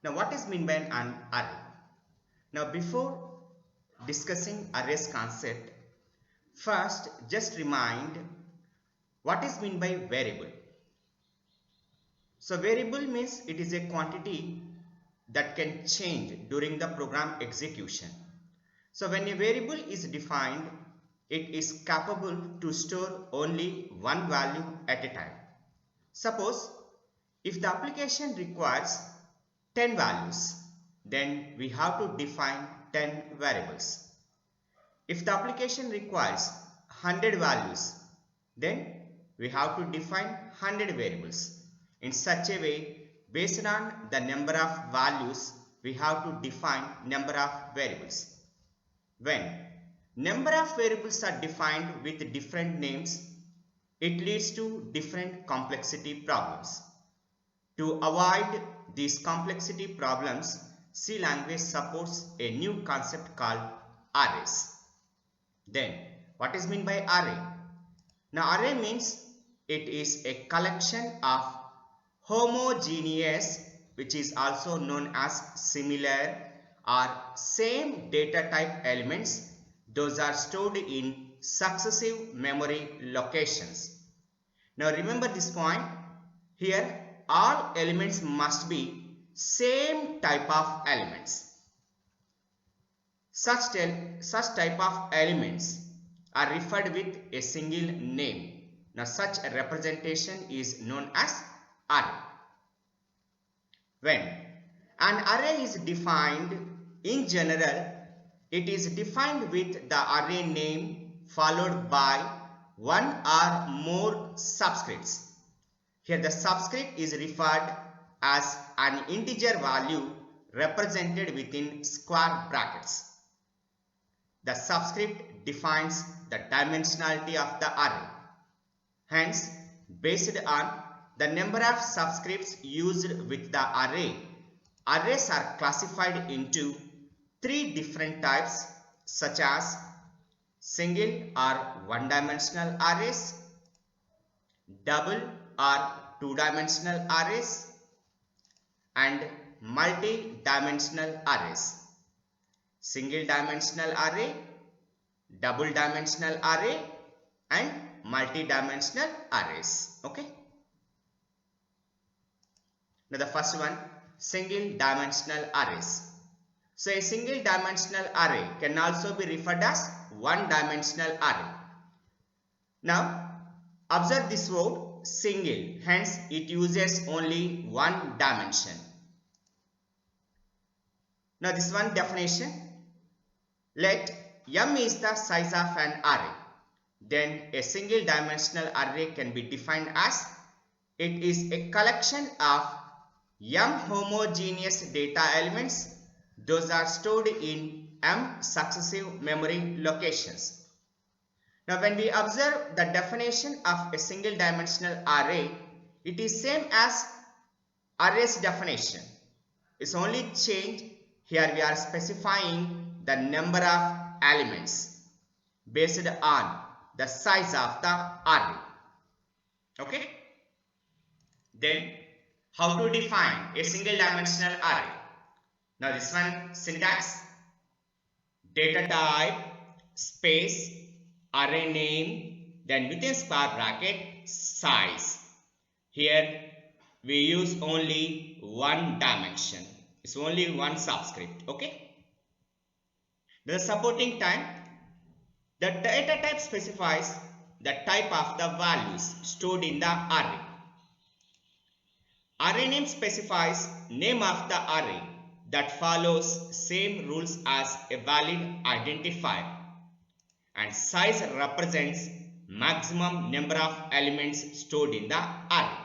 Now what is meant by an array? Now before discussing arrays concept, first just remind what is meant by variable. So variable means it is a quantity that can change during the program execution. So when a variable is defined, it is capable to store only one value at a time. Suppose if the application requires 10 values, then we have to define 10 variables. If the application requires 100 values, then we have to define 100 variables. In such a way, based on the number of values, we have to define number of variables. When number of variables are defined with different names, it leads to different complexity problems. To avoid these complexity problems, C language supports a new concept called arrays. Then, what is meant by array? Now, array means it is a collection of homogeneous, which is also known as similar or same data type elements. Those are stored in successive memory locations. Now remember this point. Here all elements must be same type of elements. Such type of elements are referred with a single name. Now such a representation is known as array. When an array is defined, in general, it is defined with the array name followed by one or more subscripts. Here the subscript is referred as an integer value represented within square brackets. The subscript defines the dimensionality of the array. Hence, based on the number of subscripts used with the array, arrays are classified into three different types such as single or one-dimensional arrays, double or two-dimensional arrays, and multi-dimensional arrays. Single dimensional array, double dimensional array, and multi-dimensional arrays. Okay. Now the first one, single dimensional arrays. So a single dimensional array can also be referred as one dimensional array. Now observe this word single, hence it uses only one dimension. Now this one definition, let M is the size of an array. Then a single dimensional array can be defined as it is a collection of M homogeneous data elements. Those are stored in M successive memory locations. Now when we observe the definition of a single dimensional array, it is same as array's definition. It's only change here we are specifying the number of elements based on the size of the array. Okay. Then how to define a single dimensional array? Now this one syntax, data type, space, array name, then within square bracket size. Here we use only one dimension. It's only one subscript. Okay. The supporting time, the data type specifies the type of the values stored in the array. Array name specifies name of the array that follows same rules as a valid identifier, and size represents maximum number of elements stored in the array.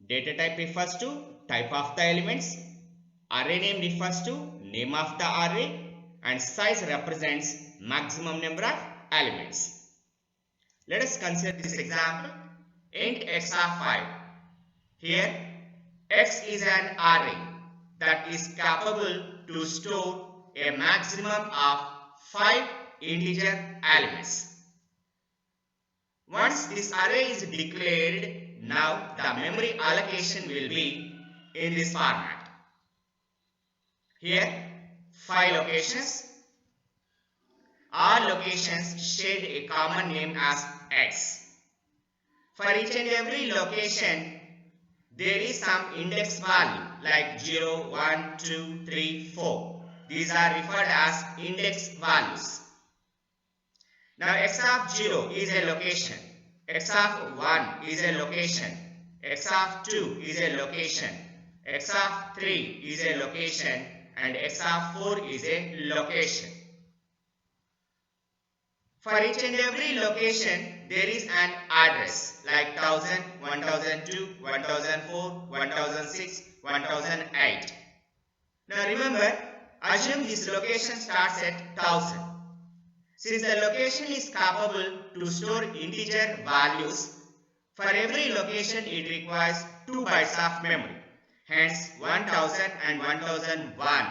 Data type refers to type of the elements, array name refers to name of the array, and size represents maximum number of elements. Let us consider this example, int x of 5. Here x is an array that is capable to store a maximum of 5 integer elements. Once this array is declared, now the memory allocation will be in this format. Here 5 locations. All locations share a common name as X. For each and every location, there is some index value like 0, 1, 2, 3, 4. These are referred as index values. Now x of 0 is a location, x of 1 is a location, x of 2 is a location, x of 3 is a location, and x of 4 is a location. For each and every location, there is an address like 1000, 1002, 1004, 1006, 1008. Now remember, assume this location starts at 1000. Since the location is capable to store integer values, for every location it requires 2 bytes of memory. Hence 1000 and 1001.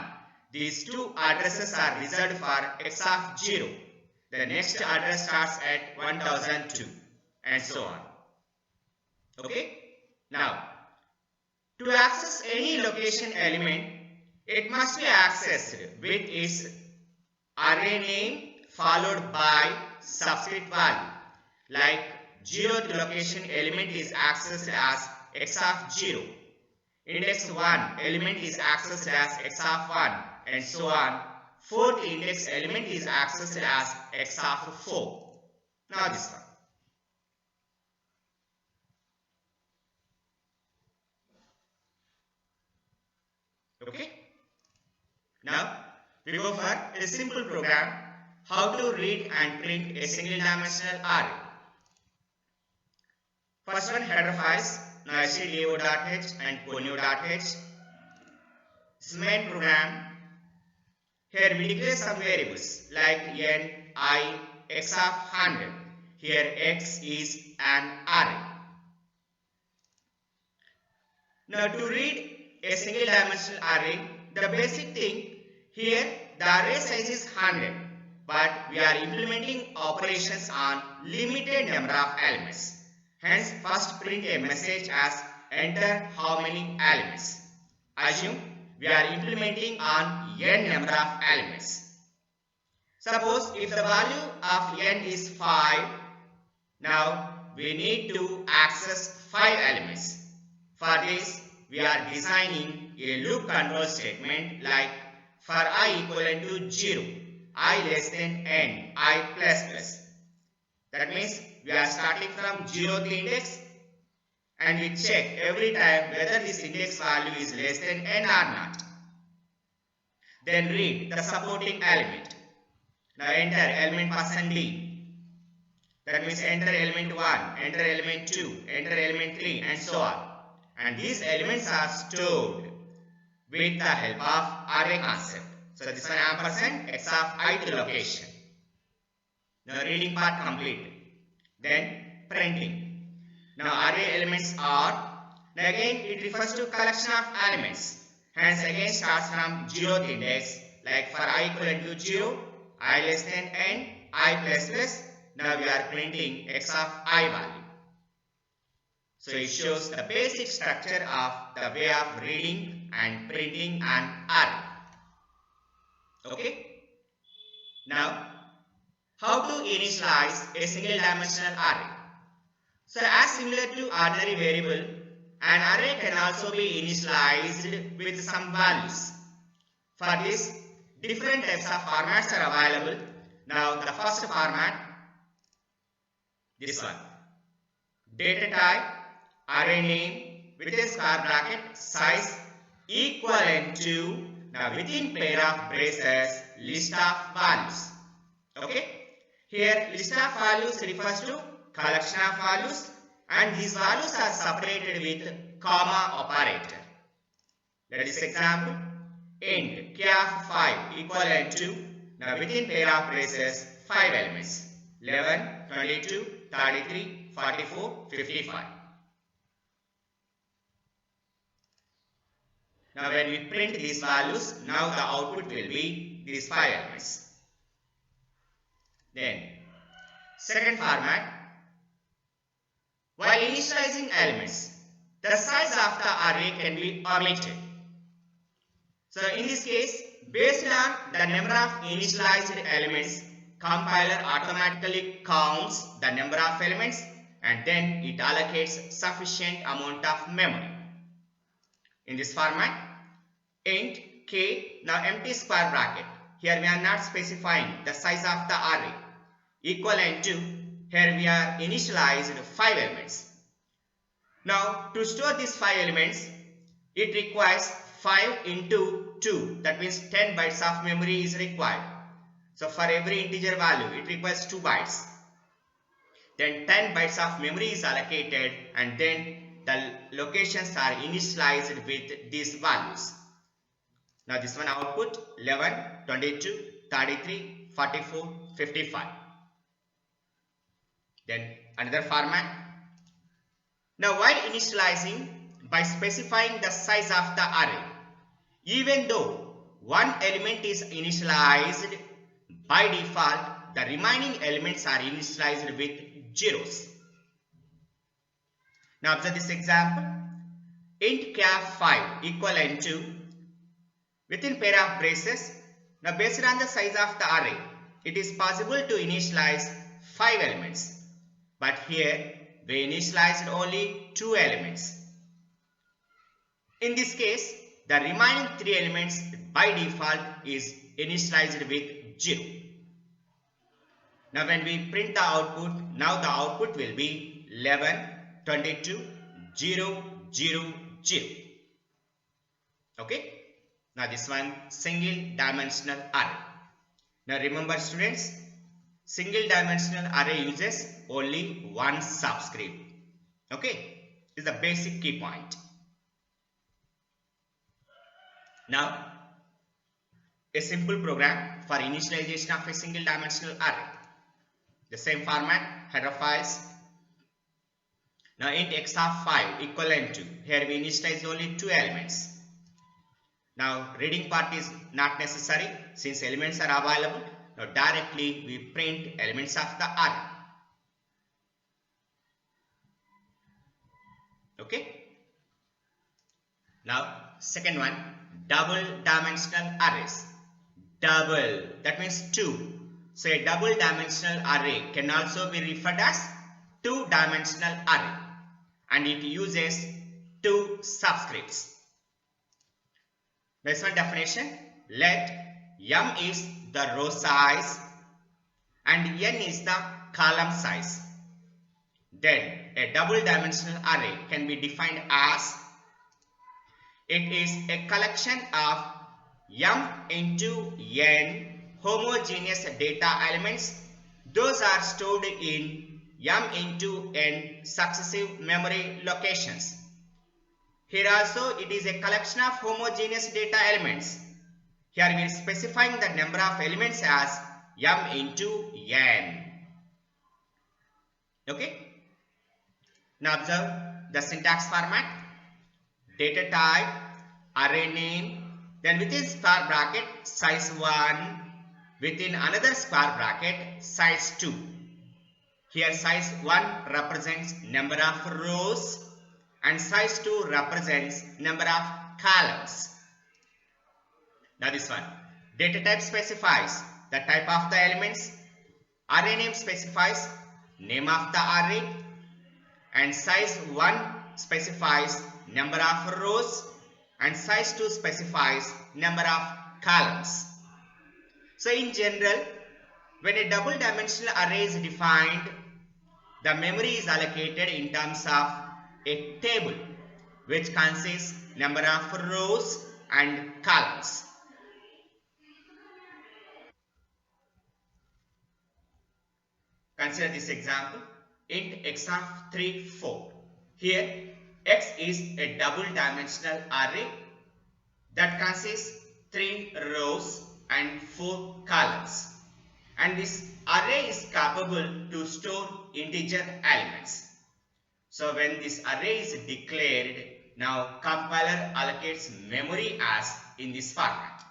These two addresses are reserved for x of 0. The next address starts at 1002 and so on. Okay? Now, to access any location element, it must be accessed with its array name followed by subscript value. Like 0th location element is accessed as x of 0. Index 1 element is accessed as x of 1 and so on. 4th index element is accessed as x of 4. Now this one. Okay. Now we go for a simple program how to read and print a single dimensional array. First one, header files. Now stdio.h and conio.h. This is main program. Here we declare some variables like n, I, x of 100. Here x is an array. Now to read a single dimensional array, the basic thing here the array size is 100, but we are implementing operations on limited number of elements. Hence first print a message as enter how many elements. Assume we are implementing on n number of elements. Suppose if the value of n is 5, now we need to access 5 elements. For this we are designing a loop control statement like for I equivalent to 0, I less than n, I plus plus. That means we are starting from 0th index and we check every time whether this index value is less than n or not. Then read the supporting element. Now enter element %d. That means enter element 1, enter element 2, enter element 3 and so on. And these elements are stored with the help of array concept. So this one ampersand x of ith location. Now reading part complete. Then printing. Now array elements are, now again it refers to collection of elements. Hence again starts from 0th index, like for I equivalent to 0, I less than n, I plus plus. Now we are printing x of I value. So it shows the basic structure of the way of reading and printing an array. Okay. Now, how to initialize a single dimensional array? So as similar to ordinary variable, an array can also be initialized with some values. For this, different types of formats are available. Now the first format, this one. Data type, array name with a square bracket, size equivalent to, now within pair of braces, list of values. Okay. Here list of values refers to collection of values and these values are separated with comma operator. Let us example. Int k of 5 equivalent to, now within pair of braces, 5 elements 11, 22, 33, 44, 55. Now when we print these values, now the output will be these 5 elements. Then second format, while initializing elements, the size of the array can be omitted. So in this case, based on the number of initialized elements, compiler automatically counts the number of elements and then it allocates sufficient amount of memory. In this format, int k, now empty square bracket. Here we are not specifying the size of the array. Equivalent to, here we are initialized 5 elements. Now to store these 5 elements, it requires 5 into 2. That means 10 bytes of memory is required. So for every integer value, it requires 2 bytes. Then 10 bytes of memory is allocated and then the locations are initialized with these values. Now this one output 11, 22, 33, 44, 55. Then another format. Now while initializing by specifying the size of the array, even though one element is initialized, by default the remaining elements are initialized with zeros. Now observe this example. Int cap5 equivalent to, within pair of braces, now based on the size of the array, it is possible to initialize 5 elements. But here we initialized only 2 elements. In this case, the remaining 3 elements by default is initialized with 0. Now when we print the output, now the output will be 11, 22, 0, 0, 0. Okay. Now this one single dimensional array. Now remember students, single dimensional array uses only one subscript. Okay. This is the basic key point. Now a simple program for initialization of a single dimensional array. The same format, header files. Now int x of 5 equivalent to, here we initialize only 2 elements. Now reading part is not necessary since elements are available. Now directly we print elements of the array. Okay. Now second one, double dimensional arrays. Double, that means 2. So a double dimensional array can also be referred as 2-dimensional array and it uses 2 subscripts. This one definition, let m is the row size and n is the column size. Then a double dimensional array can be defined as, it is a collection of m into n homogeneous data elements. Those are stored in m into n successive memory locations. Here also it is a collection of homogeneous data elements. Here we are specifying the number of elements as m into n. Okay. Now observe the syntax format. Data type, array name, then within square bracket size 1, within another square bracket size 2. Here size 1 represents number of rows and size 2 represents number of columns. Now this one, data type specifies the type of the elements, array name specifies name of the array, and size 1 specifies number of rows and size 2 specifies number of columns. So in general, when a double dimensional array is defined, the memory is allocated in terms of a table which consists number of rows and columns. Consider this example, int x of 3, 4. Here x is a double dimensional array that consists 3 rows and 4 columns, and this array is capable to store integer elements. So when this array is declared, now compiler allocates memory as in this format: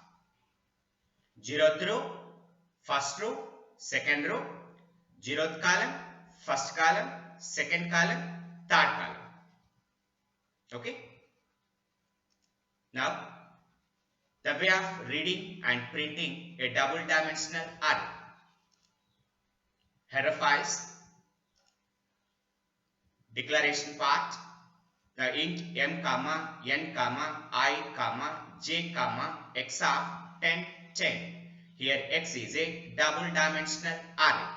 0th row, first row, second row, 0th column, first column, second column, third column. Okay. Now The way of reading and printing a double dimensional array. Header files, declaration part, the int m comma n comma I comma j comma x of 10 10. Here x is a double dimensional array.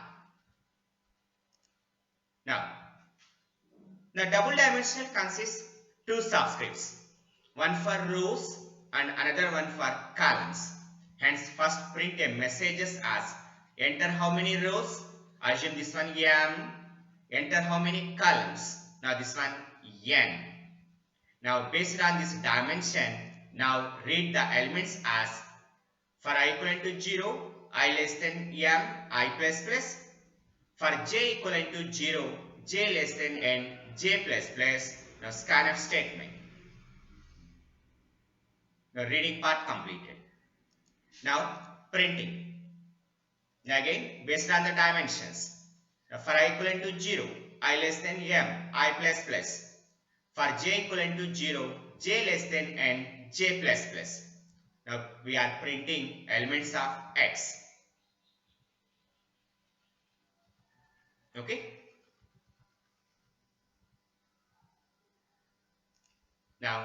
Now, the double dimensional consists two subscripts, one for rows and another one for columns. Hence, first print a messages as enter how many rows, assume this one m, enter how many columns, now this one n. Now based on this dimension, now read the elements as for I equivalent to 0, I less than m, I plus plus. For j equivalent to 0, j less than n, j plus plus. Now scanf statement. Now reading part completed. Now printing. Now again based on the dimensions. Now for I equivalent to 0, I less than m, I plus plus. For j equivalent to 0, j less than n, j plus plus. Now we are printing elements of x. Okay. Now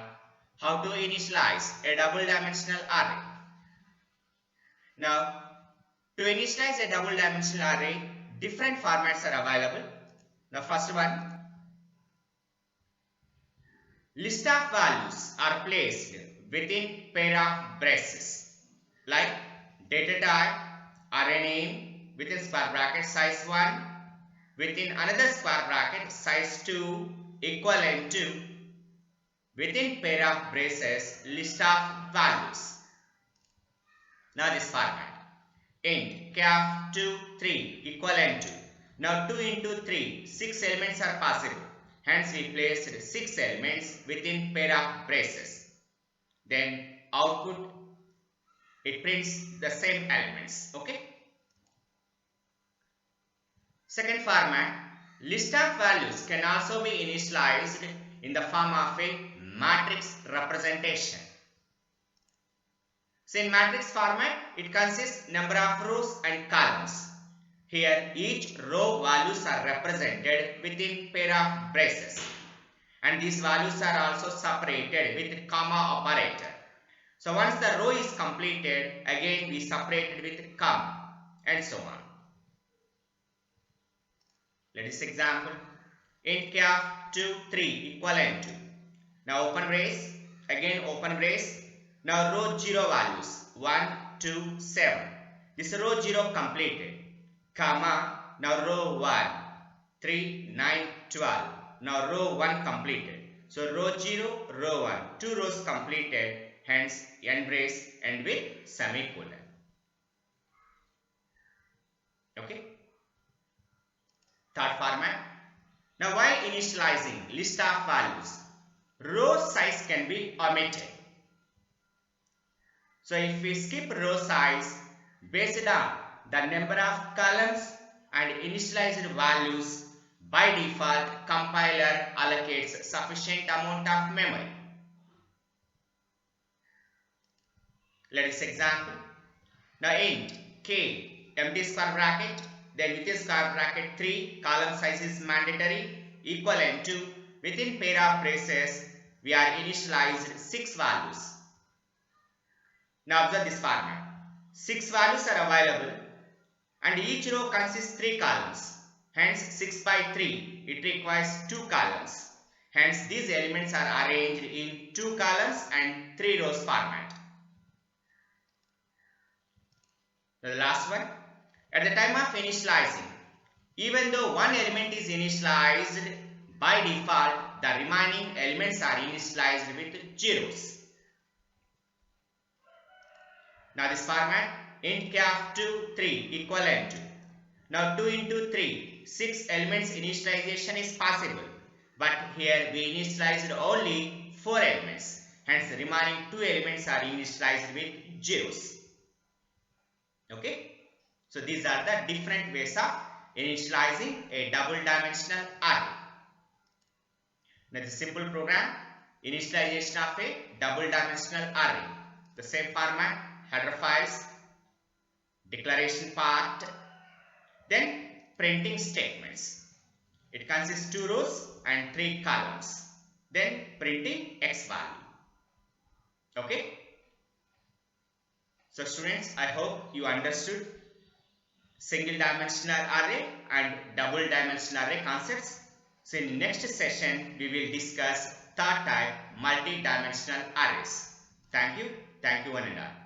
how to initialize a double dimensional array. Now to initialize a double dimensional array, different formats are available. The first one, list of values are placed within pair of braces like data type, array name within square bracket size 1, within another square bracket size 2 equivalent to within pair of braces list of values. Now this format, int cap 2 3 equivalent to, now 2 into 3, 6 elements are possible. Hence we placed 6 elements within pair of braces. Then output, it prints the same elements. Okay. Second format, list of values can also be initialized in the form of a matrix representation. So in matrix format, it consists number of rows and columns. Here each row values are represented within pair of braces, and these values are also separated with comma operator. So once the row is completed, again we separate it with comma and so on. Let us example, int cap 2 3 equivalent to, now open brace, again open brace, now row 0 values 1 2 7, this row 0 completed, comma, now row 1 3 9 12, now row 1 completed. So row 0 row 1, 2 rows completed, hence end brace end with semicolon. Okay. Third format, now while initializing list of values, row size can be omitted. So if we skip row size based on the number of columns and initialized values, by default compiler allocates sufficient amount of memory. Let us example. Now int k empty square bracket, then within square bracket 3, column size is mandatory, equivalent to within pair of braces we are initialized 6 values. Now observe this format. 6 values are available and each row consists 3 columns. Hence 6 by 3, it requires 2 columns. Hence these elements are arranged in 2 columns and 3 rows format. The last one, at the time of initializing, even though one element is initialized, by default the remaining elements are initialized with zeros. Now this format, int cap 2 3 equivalent to, now 2 into 3, 6 elements initialization is possible, but here we initialized only 4 elements, hence the remaining 2 elements are initialized with zeros. Okay, so these are the different ways of initializing a double dimensional array. Now the simple program, initialization of a double dimensional array. The same format, header files, declaration part, then printing statements. It consists 2 rows and 3 columns. Then printing X value. Okay. So students, I hope you understood single dimensional array and double dimensional array concepts. So in next session, we will discuss third type multi-dimensional arrays. Thank you one and all.